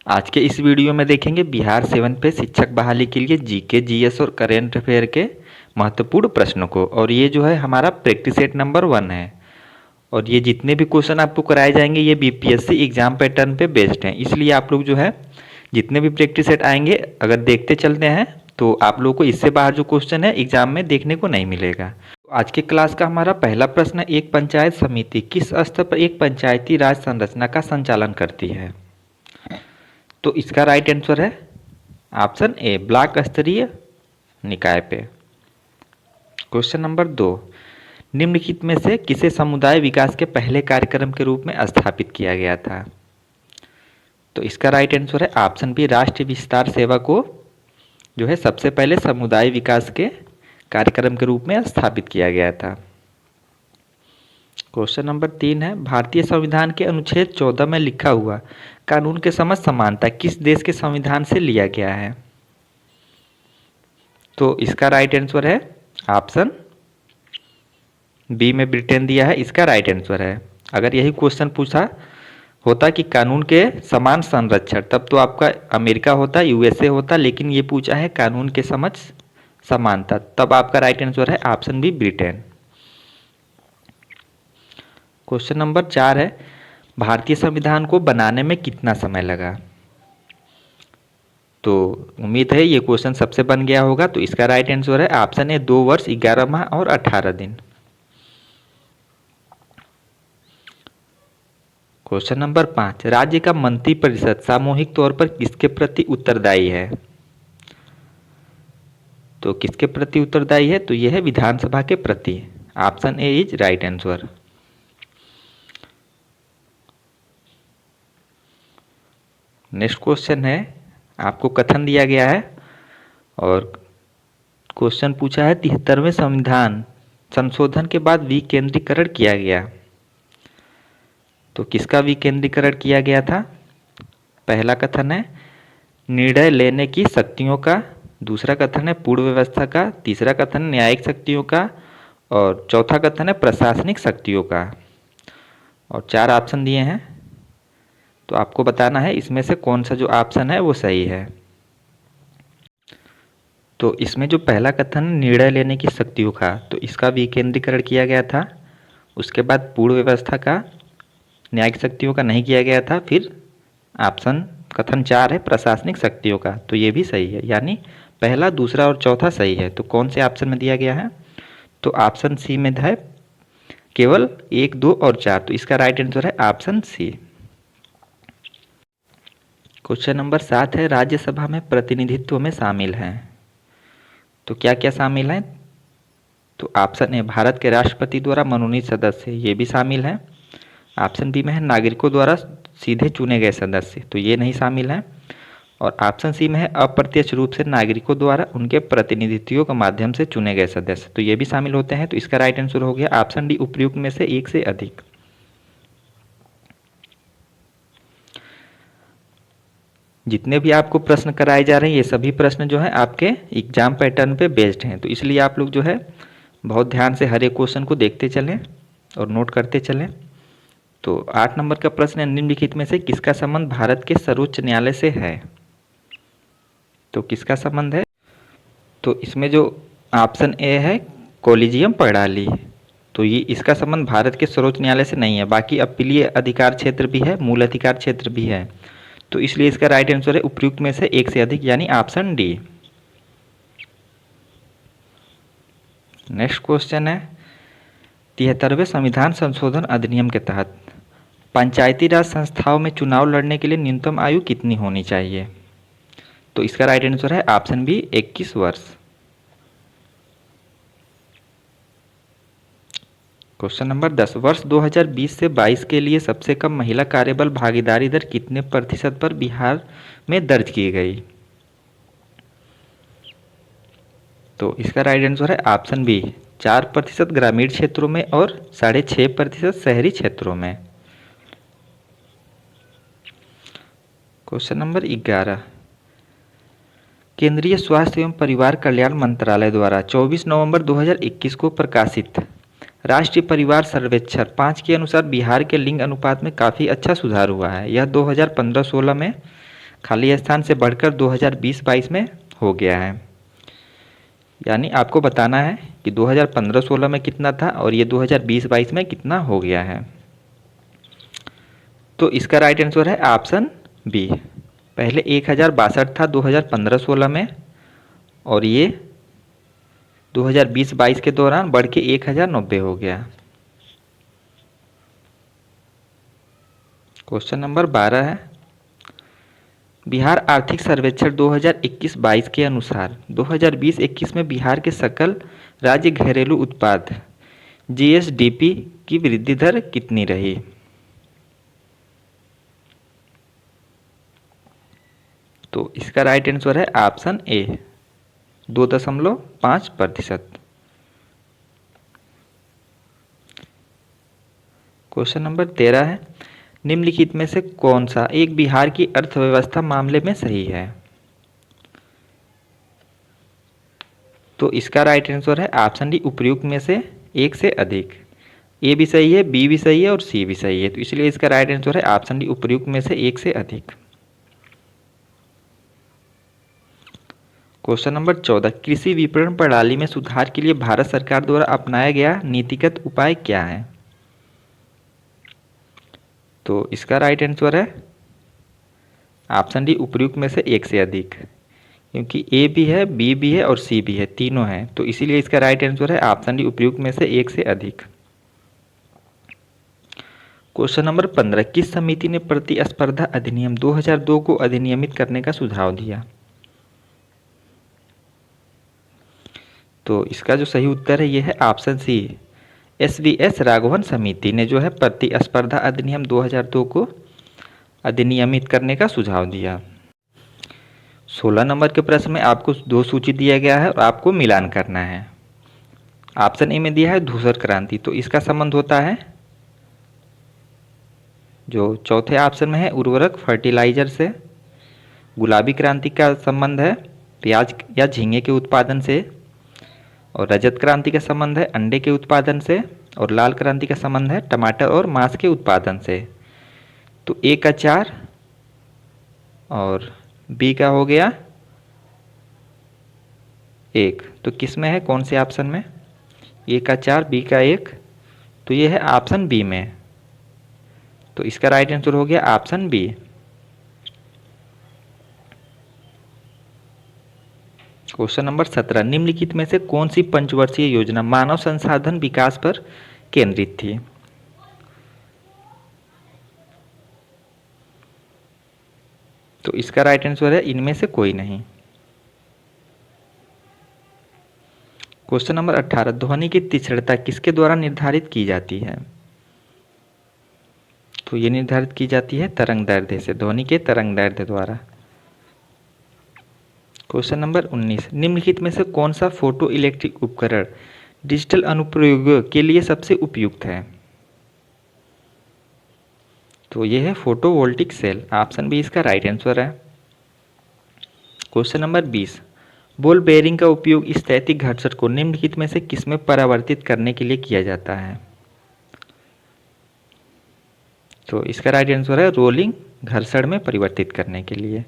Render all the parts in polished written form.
आज के इस वीडियो में देखेंगे बिहार 7 पे शिक्षक बहाली के लिए जीके, जीएस और करेंट अफेयर के महत्वपूर्ण प्रश्नों को। और ये जो है हमारा प्रैक्टिस सेट नंबर 1 है। और ये जितने भी क्वेश्चन आपको कराए जाएंगे ये बीपीएससी एग्जाम पैटर्न पे बेस्ड हैं, इसलिए आप लोग जो है जितने भी प्रैक्टिस सेट आएंगे अगर देखते चलते हैं तो आप लोगों को इससे बाहर जो क्वेश्चन है एग्जाम में देखने को नहीं मिलेगा। आज के क्लास का हमारा पहला प्रश्न है, एक पंचायत समिति किस स्तर पर एक पंचायती राज संरचना का संचालन करती है? तो इसका राइट आंसर है ऑप्शन ए, ब्लॉक स्तरीय निकाय पे। क्वेश्चन नंबर 2, निम्नलिखित में से किसे समुदाय विकास के पहले कार्यक्रम के रूप में स्थापित किया गया था? तो इसका राइट आंसर है ऑप्शन बी, राष्ट्रीय विस्तार सेवा को जो है सबसे पहले समुदाय विकास के कार्यक्रम के रूप में स्थापित किया गया था। क्वेश्चन नंबर 3 है, भारतीय संविधान के अनुच्छेद 14 में लिखा हुआ कानून के समझ समानता किस देश के संविधान से लिया गया है? तो इसका राइट आंसर है ऑप्शन बी में ब्रिटेन दिया है, इसका राइट आंसर है। अगर यही क्वेश्चन पूछा होता कि कानून के समान संरक्षण, तब तो आपका अमेरिका होता, यूएसए होता, लेकिन ये पूछा है कानून के समझ समानता, तब आपका राइट आंसर है option B, Britain. Question number 4 है, भारतीय संविधान को बनाने में कितना समय लगा? तो उम्मीद है ये क्वेश्चन सबसे बन गया होगा, तो इसका राइट आंसर है ऑप्शन ए, 2 वर्ष 11 माह और 18 दिन। क्वेश्चन नंबर 5, राज्य का मंत्रिपरिषद सामूहिक तौर पर किसके प्रति उत्तरदायी है? तो किसके प्रति उत्तरदायी है? तो यह है विधानसभा के प्रति। Option A is right answer. Next question है, आपको कथन दिया गया है और क्वेश्चन पूछा है 73वें संविधान संशोधन के बाद विकेंद्रीकरण किया गया। तो किसका विकेंद्रीकरण किया गया था? पहला कथन है निर्णय लेने की शक्तियों का, दूसरा कथन है पूर्ण व्यवस्था का, तीसरा कथन है न्यायिक शक्तियों का और चौथा कथन है प्रशासनिक शक्तियों का। और 4 ऑप्शन दिए हैं, तो आपको बताना है इसमें से कौन सा जो ऑप्शन है वो सही है। तो इसमें जो पहला कथन निर्णय लेने की शक्तियों का, तो इसका विकेंद्रीकरण किया गया था। उसके बाद पूर्ण व्यवस्था का, न्यायिक शक्तियों का नहीं किया गया था। फिर ऑप्शन कथन 4 है प्रशासनिक शक्तियों का, तो ये भी सही है, यानी पहला, दूसरा और चौथा सही है। तो कौन से ऑप्शन में दिया गया है? तो ऑप्शन सी में है केवल 1, 2 और 4, तो इसका राइट आंसर है ऑप्शन सी। क्वेश्चन नंबर 7 है, राज्यसभा में प्रतिनिधित्व में शामिल हैं। तो क्या क्या शामिल हैं? तो ऑप्शन ए, भारत के राष्ट्रपति द्वारा मनोनीत सदस्य, ये भी शामिल हैं। ऑप्शन बी में है नागरिकों द्वारा सीधे चुने गए सदस्य, तो ये नहीं शामिल हैं। और ऑप्शन सी में है अप्रत्यक्ष रूप से नागरिकों द्वारा उनके प्रतिनिधित्वों के माध्यम से चुने गए सदस्य, तो ये भी शामिल होते हैं। तो इसका राइट आंसर हो गया ऑप्शन डी, उपयुक्त में से एक से अधिक। जितने भी आपको प्रश्न कराए जा रहे हैं ये सभी प्रश्न जो है आपके एग्जाम पैटर्न पे बेस्ड हैं, तो इसलिए आप लोग जो है बहुत ध्यान से हर एक क्वेश्चन को देखते चलें और नोट करते चलें। तो 8 नंबर का प्रश्न है, निम्नलिखित में से किसका संबंध भारत के सर्वोच्च न्यायालय से है? तो किसका संबंध है? तो इसमें जो ऑप्शन ए है कोलिजियम प्रणाली, तो ये इसका संबंध भारत के सर्वोच्च न्यायालय से नहीं है, बाकी अपीलीय अधिकार क्षेत्र भी है, मूल अधिकार क्षेत्र भी है, तो इसलिए इसका राइट आंसर है उपयुक्त में से एक से अधिक, यानी ऑप्शन डी। नेक्स्ट क्वेश्चन है, 73वें संविधान संशोधन अधिनियम के तहत पंचायती राज संस्थाओं में चुनाव लड़ने के लिए न्यूनतम आयु कितनी होनी चाहिए? तो इसका राइट आंसर है ऑप्शन बी, 21 वर्ष। क्वेश्चन नंबर 10, वर्ष 2020 से 22 के लिए सबसे कम महिला कार्यबल भागीदारी दर कितने प्रतिशत पर बिहार में दर्ज की गई? तो इसका राइट आंसर है ऑप्शन बी, 4% ग्रामीण क्षेत्रों में और 6.5% शहरी क्षेत्रों में। क्वेश्चन नंबर 11, केंद्रीय स्वास्थ्य एवं परिवार कल्याण मंत्रालय द्वारा 24 नवंबर 2021 को प्रकाशित राष्ट्रीय परिवार सर्वेक्षण 5 के अनुसार बिहार के लिंग अनुपात में काफ़ी अच्छा सुधार हुआ है। यह 2015-16 में खाली स्थान से बढ़कर 2020-22 में हो गया है। यानी आपको बताना है कि 2015-16 में कितना था और ये 2020-22 में कितना हो गया है। तो इसका राइट आंसर है ऑप्शन बी। पहले 1062 था 2015-16 में और ये 2020-22 के दौरान बढ़ के 1090 हो गया। क्वेश्चन नंबर 12 है, बिहार आर्थिक सर्वेक्षण 2021-22 के अनुसार 2020-21 में बिहार के सकल राज्य घरेलू उत्पाद जीएसडीपी की वृद्धि दर कितनी रही? तो इसका राइट आंसर है ऑप्शन ए 2.5%। क्वेश्चन नंबर 13 है, निम्नलिखित में से कौन सा एक बिहार की अर्थव्यवस्था मामले में सही है? तो इसका राइट आंसर है ऑप्शन डी उपर्युक्त में से एक से अधिक। ए भी सही है, बी भी सही है और सी भी सही है, तो इसलिए इसका राइट आंसर है ऑप्शन डी उपर्युक्त में से एक से अधिक। क्वेश्चन नंबर 14, कृषि विपणन प्रणाली में सुधार के लिए भारत सरकार द्वारा अपनाया गया नीतिगत उपाय क्या है? तो इसका राइट आंसर है ऑप्शन डी उपर्युक्त में से एक से अधिक, क्योंकि ए भी है, बी भी है और सी भी है, तीनों हैं, तो इसीलिए इसका राइट आंसर है ऑप्शन डी उपर्युक्त में से एक से अधिक। क्वेश्चन नंबर 15, किस समिति ने प्रतिस्पर्धा अधिनियम 2002 को अधिनियमित करने का सुझाव दिया? तो इसका जो सही उत्तर है ये है ऑप्शन सी, एसवीएस राघवन समिति ने जो है प्रतिस्पर्धा अधिनियम 2002 को अधिनियमित करने का सुझाव दिया। 16 नंबर के प्रश्न में आपको दो सूची दिया गया है और आपको मिलान करना है। ऑप्शन ए में दिया है धूसर क्रांति, तो इसका संबंध होता है जो चौथे ऑप्शन में है उर्वरक फर्टिलाइजर से। गुलाबी क्रांति का संबंध है प्याज या झींगे के उत्पादन से, और रजत क्रांति का संबंध है अंडे के उत्पादन से, और लाल क्रांति का संबंध है टमाटर और मांस के उत्पादन से। तो ए का 4 और बी का हो गया 1, तो किस में है, कौन से ऑप्शन में? ए का 4 बी का 1, तो ये है ऑप्शन बी में, तो इसका राइट आंसर हो गया ऑप्शन बी। क्वेश्चन नंबर 17, निम्नलिखित में से कौन सी पंचवर्षीय योजना मानव संसाधन विकास पर केंद्रित थी? तो इसका राइट आंसर है इनमें से कोई नहीं। क्वेश्चन नंबर 18, ध्वनि की तीक्ष्णता किसके द्वारा निर्धारित की जाती है? तो ये निर्धारित की जाती है तरंग दैर्ध्य से, ध्वनि के तरंग दैर्ध्य द्वारा। क्वेश्चन नंबर 19, निम्नलिखित में से कौन सा फोटो इलेक्ट्रिक उपकरण डिजिटल अनुप्रयोगों के लिए सबसे उपयुक्त है? तो ये है फोटोवोल्टिक सेल, ऑप्शन बी इसका राइट आंसर है। क्वेश्चन नंबर 20, बॉल बेयरिंग का उपयोग स्थैतिक घर्षण को निम्नलिखित में से किसमें परावर्तित करने के लिए किया जाता है? तो इसका राइट आंसर है रोलिंग घर्षण में परिवर्तित करने के लिए।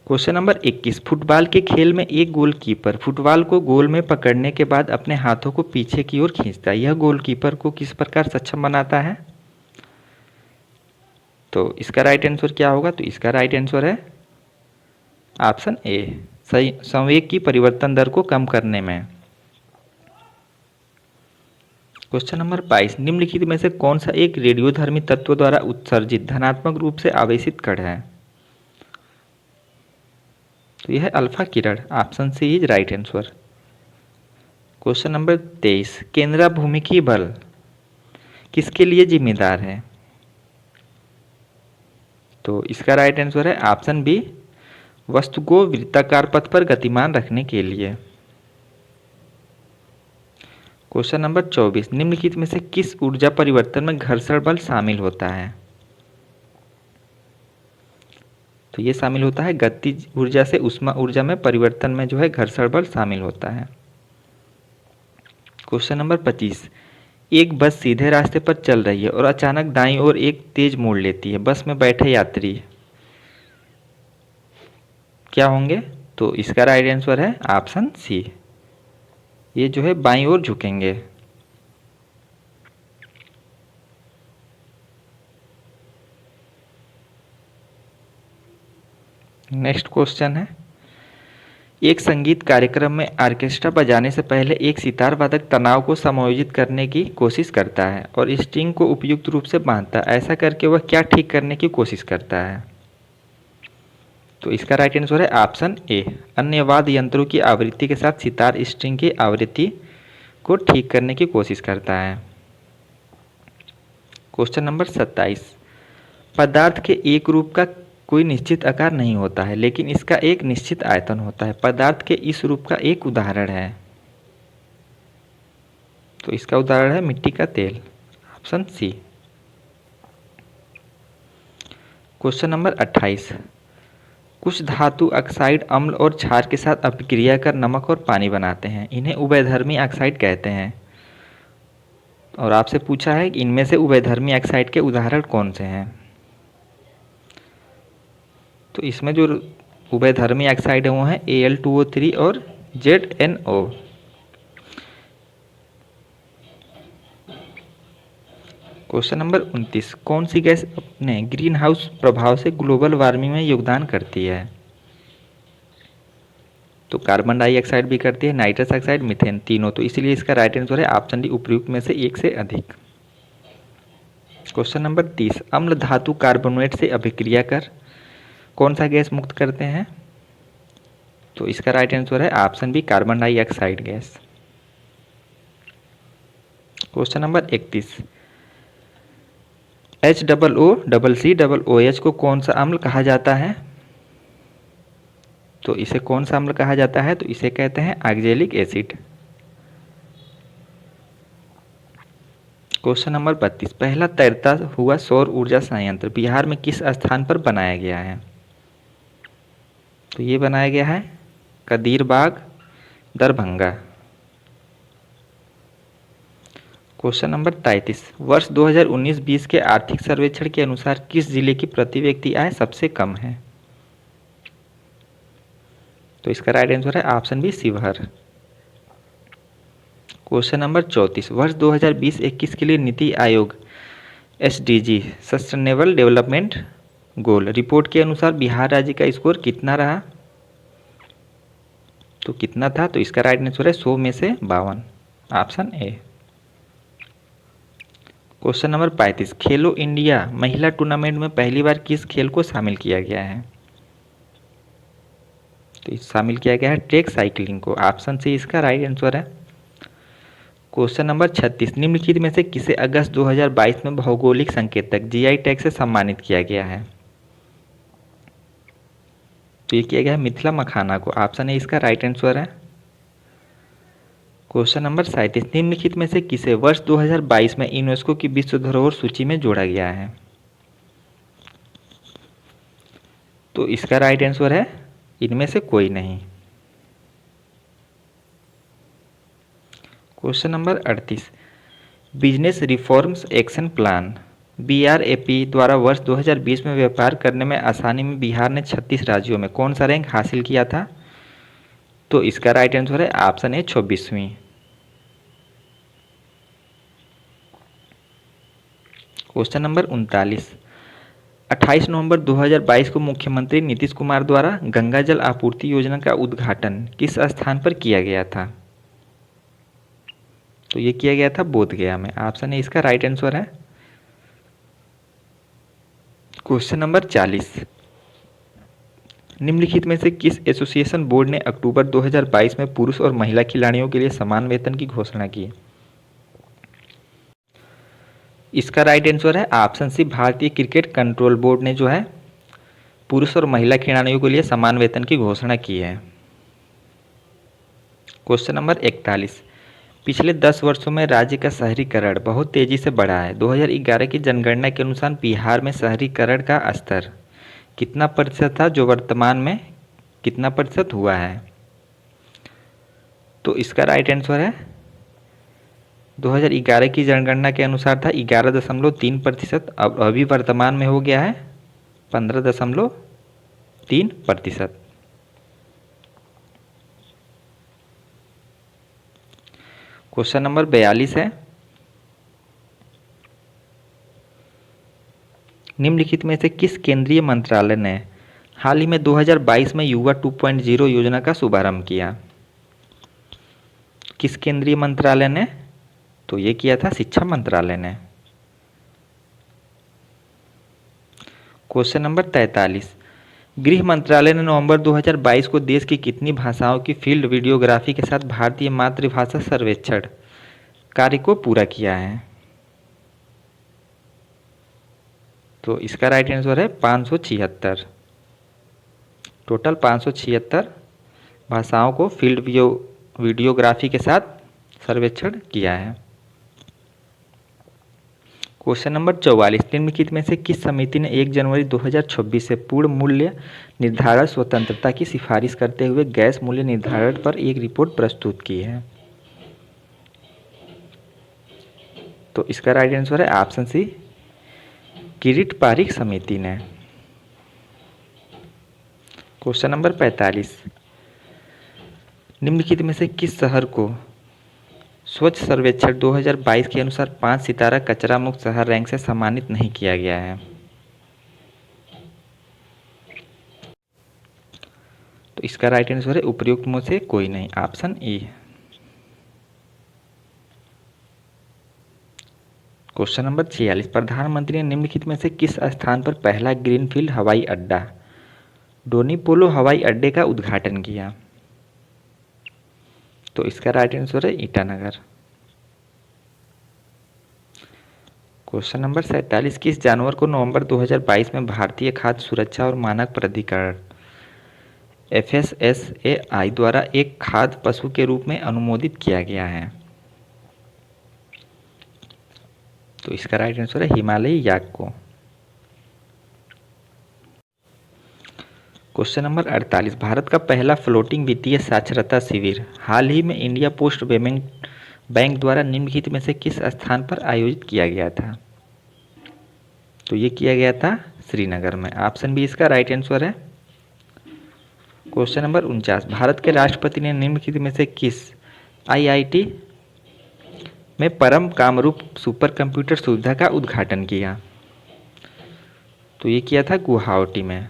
क्वेश्चन नंबर 21, फुटबॉल के खेल में एक गोलकीपर फुटबॉल को गोल में पकड़ने के बाद अपने हाथों को पीछे की ओर खींचता है, यह गोलकीपर को किस प्रकार सक्षम बनाता है? तो इसका राइट आंसर क्या होगा? तो इसका राइट आंसर है ऑप्शन ए, संवेग की परिवर्तन दर को कम करने में। क्वेश्चन नंबर 22, निम्नलिखित में से कौन सा एक रेडियोधर्मी तत्व द्वारा उत्सर्जित धनात्मक रूप से आवेशित कण है? तो यह है अल्फा किरण, option C is right answer. Question number 23, केंद्राभूमिकीय बल किसके लिए जिम्मेदार है? तो इसका राइट आंसर है ऑप्शन बी, वस्तु को वृत्ताकार पथ पर गतिमान रखने के लिए। क्वेश्चन नंबर 24, निम्नलिखित में से किस ऊर्जा परिवर्तन में घर्षण बल शामिल होता है? तो ये शामिल होता है गतिज ऊर्जा से ऊष्मा ऊर्जा में परिवर्तन में जो है घर्षण बल शामिल होता है। क्वेश्चन नंबर 25, एक बस सीधे रास्ते पर चल रही है और अचानक दाईं ओर एक तेज मोड़ लेती है। बस में बैठे यात्री क्या होंगे? तो इसका राइट आंसर है ऑप्शन सी, ये जो है बाईं ओर झुकेंगे। नेक्स्ट क्वेश्चन है, एक संगीत कार्यक्रम में ऑर्केस्ट्रा बजाने से पहले एक सितार वादक तनाव को समायोजित करने की कोशिश करता है और स्ट्रिंग को उपयुक्त रूप से बांधता है। ऐसा करके वह क्या ठीक करने की कोशिश करता है? तो इसका राइट आंसर है ऑप्शन ए, अन्य वाद्य यंत्रों की आवृत्ति के साथ सितार स्ट्रिंग की आवृत्ति को ठीक करने की कोशिश करता है। क्वेश्चन नंबर 27, पदार्थ के एक रूप का कोई निश्चित आकार नहीं होता है, लेकिन इसका एक निश्चित आयतन होता है। पदार्थ के इस रूप का एक उदाहरण है। तो इसका उदाहरण है मिट्टी का तेल, ऑप्शन सी। क्वेश्चन नंबर 28, कुछ धातु ऑक्साइड अम्ल और क्षार के साथ अभिक्रिया कर नमक और पानी बनाते हैं। इन्हें उभयधर्मी ऑक्साइड कहते हैं। और आपसे पूछा है कि इनमें से उभयधर्मी ऑक्साइड के उदाहरण कौन से हैं? तो इसमें जो उभयधर्मी ऑक्साइड है वो हैं Al2O3 और ZnO। क्वेश्चन नंबर 29, कौन सी गैस अपने ग्रीन हाउस प्रभाव से ग्लोबल वार्मिंग में योगदान करती है? तो कार्बन डाइऑक्साइड भी करती है, नाइट्रस ऑक्साइड, मीथेन, तीनों। तो इसीलिए इसका राइट आंसर है ऑप्शन डी, उपयुक्त में से एक से अधिक। क्वेश्चन नंबर 30, अम्ल धातु कार्बोनेट से अभिक्रिया कर कौन सा गैस मुक्त करते हैं? तो इसका राइट आंसर है option B, carbon dioxide gas. Question number 31, HOOCOOH को कौन सा अम्ल कहा जाता है? तो इसे कौन सा अम्ल कहा जाता है? तो इसे कहते हैं ऑक्जेलिक एसिड। क्वेश्चन नंबर 32, पहला तैरता हुआ सौर ऊर्जा संयंत्र बिहार में किस स्थान पर बनाया गया है? तो ये बनाया गया है कदीरबाग, दरभंगा। क्वेश्चन नंबर 33, वर्ष 2019-20 के आर्थिक सर्वेक्षण के अनुसार किस जिले की प्रति व्यक्ति आय सबसे कम है? तो इसका राइट आंसर है option B, Sheohar. Question number 34, वर्ष 2020-21 के लिए NITI Aayog SDG sustainable development goal report के अनुसार बिहार राज्य का स्कोर कितना रहा? तो कितना था? तो इसका राइट आंसर है 100 में से 52, option A. Question number 35, Khelo India महिला टूर्नामेंट में पहली बार किस खेल को शामिल किया गया है? तो शामिल किया गया है ट्रैक साइकिलिंग को, ऑप्शन सी इसका राइट आंसर है। क्वेश्चन नंबर 36, निम्नलिखित में से किसे अगस्त 2022 में भौगोलिक संकेतक GI टैग से सम्मानित किया गया है? तो ये किया गया है मिथिला मखाना को, ऑप्शन ए इसका राइट आंसर है। क्वेश्चन नंबर 37, निम्नलिखित में से किसे वर्ष 2022 में यूनेस्को की विश्व धरोहर सूची में जोड़ा गया है? तो इसका राइट आंसर है इनमें से कोई नहीं। Question number 38, business reforms action plan BRAP द्वारा वर्ष 2020 में व्यापार करने में आसानी में बिहार ने 36 राज्यों में कौन सा रैंक हासिल किया था? तो इसका राइट आंसर है ऑप्शन ए, 24वीं। क्वेश्चन नंबर 39, 28 नवंबर 2022 को मुख्यमंत्री नीतीश कुमार द्वारा गंगा जल आपूर्ति योजना का उद्घाटन किस स्थान पर किया गया था? तो ये किया गया था बोधगया में, ऑप्शन ए इसका राइट आंसर है। क्वेश्चन नंबर 40, निम्नलिखित में से किस एसोसिएशन बोर्ड ने अक्टूबर 2022 में पुरुष और महिला खिलाड़ियों के लिए समान वेतन की घोषणा की? इसका राइट आंसर है ऑप्शन सी, भारतीय क्रिकेट कंट्रोल बोर्ड ने जो है पुरुष और महिला खिलाड़ियों के लिए समान वेतन की घोषणा की है। क्वेश्चन नंबर 41, पिछले 10 वर्षों में राज्य का शहरीकरण बहुत तेजी से बढ़ा है। 2011 की जनगणना के अनुसार बिहार में शहरीकरण का स्तर कितना प्रतिशत था, जो वर्तमान में कितना प्रतिशत हुआ है? तो इसका राइट आंसर है 2011 की जनगणना के अनुसार था 11.3%। अब अभी वर्तमान में हो गया है 15.3%। क्वेश्चन नंबर 42 है, निम्नलिखित में से किस केंद्रीय मंत्रालय ने हाल ही में 2022 में युवा 2.0 योजना का शुभारंभ किया? किस केंद्रीय मंत्रालय ने? तो ये किया था शिक्षा मंत्रालय ने। क्वेश्चन नंबर 43, गृह मंत्रालय ने नवंबर 2022 को देश की कितनी भाषाओं की फील्ड वीडियोग्राफी के साथ भारतीय मातृभाषा सर्वेक्षण कार्य को पूरा किया है? तो इसका राइट आंसर है 576। टोटल 576 भाषाओं को फील्ड वीडियोग्राफी के साथ सर्वेक्षण किया है। क्वेश्चन नंबर 44, निम्नलिखित में से किस समिति ने 1 जनवरी 2026 से पूर्ण मूल्य निर्धारण स्वतंत्रता की सिफारिश करते हुए गैस मूल्य निर्धारण पर एक रिपोर्ट प्रस्तुत की है? तो इसका राइट आंसर है ऑप्शन सी, किरीट पारिख समिति ने। क्वेश्चन नंबर 45, निम्नलिखित में से किस शहर को स्वच्छ सर्वेक्षण 2022 के अनुसार 5 सितारा कचरा मुक्त शहर रैंक से सम्मानित नहीं किया गया है? तो इसका राइट आंसर है उपयुक्त में से कोई नहीं, ऑप्शन ई। क्वेश्चन नंबर 46, प्रधानमंत्री ने निम्नलिखित में से किस स्थान पर पहला ग्रीनफील्ड हवाई अड्डा डोनीपोलो हवाई अड्डे का उद्घाटन किया? तो इसका राइट आंसर है ईटानगर। क्वेश्चन नंबर 47, किस जानवर को नवंबर 2022 में भारतीय खाद्य सुरक्षा और मानक प्राधिकरण FSSAI द्वारा एक खाद्य पशु के रूप में अनुमोदित किया गया है? तो इसका राइट आंसर है हिमालयी याक को। क्वेश्चन नंबर 48, भारत का पहला फ्लोटिंग वित्तीय साक्षरता शिविर हाल ही में इंडिया पोस्ट पेमेंट बैंक द्वारा निम्नलिखित में से किस स्थान पर आयोजित किया गया था? तो ये किया गया था श्रीनगर में, ऑप्शन बी इसका राइट आंसर है। क्वेश्चन नंबर 49, भारत के राष्ट्रपति ने निम्नलिखित में से किस IIT में परम कामरूप सुपर कंप्यूटर सुविधा का उद्घाटन किया? तो ये किया था गुवाहाटी में।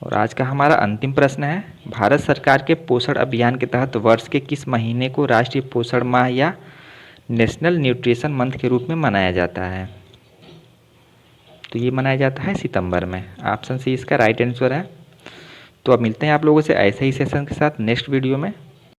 और आज का हमारा अंतिम प्रश्न है, भारत सरकार के पोषण अभियान के तहत वर्ष के किस महीने को राष्ट्रीय पोषण माह या नेशनल न्यूट्रिशन मंथ के रूप में मनाया जाता है? तो ये मनाया जाता है सितंबर में, ऑप्शन सी इसका राइट आंसर है। तो अब मिलते हैं आप लोगों से ऐसे ही सेशन के साथ नेक्स्ट वीडियो में।